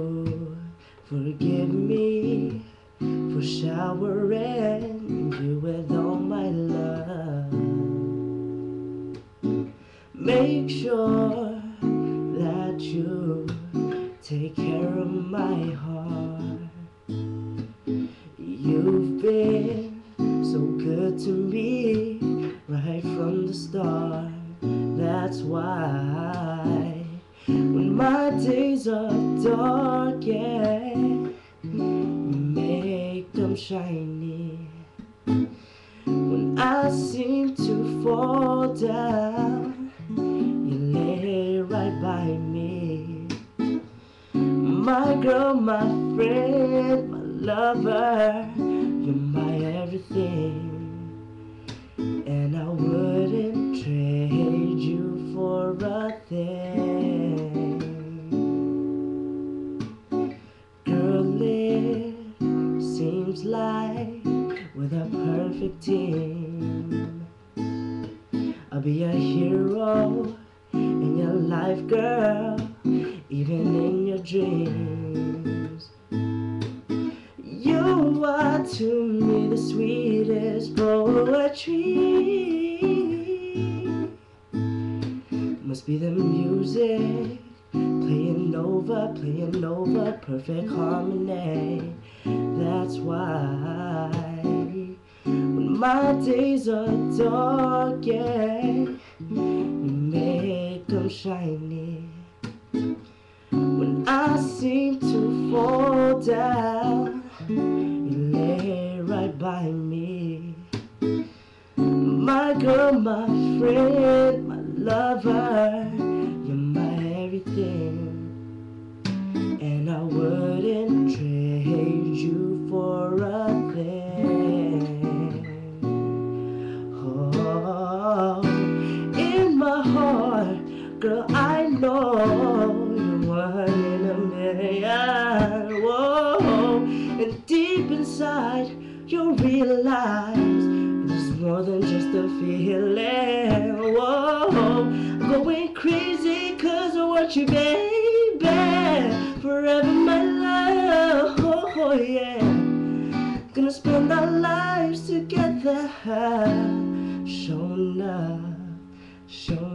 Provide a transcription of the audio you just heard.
you forgive me for showering you with all my love? Make sure that you take care of my heart. You've been so good to me right from the start. That's why when my days are dark, yeah, you make them shiny. When I seem to fall down, you lay right by me. My girl, my friend, my lover, you're my everything. And I wouldn't trade you for a thing. Girl, it seems like we're the perfect team. I'll be a hero in your life, girl, even in your dreams. You are to me the sweetest poetry. Must be the music playing over, perfect harmony. That's why when my days are dark, yeah, you make them shiny. When I seem to fall down, you lay right by me. My girl, my friend, my lover, you're my everything. And I wouldn't trade you for a thing. Oh, in my heart, girl, I know you're one in a million. Whoa, and deep inside, you'll realize it's more than just a feeling. Whoa, I'm going crazy 'cause I want you, baby, forever, my love. Oh yeah, gonna spend our lives together. Showing up, showing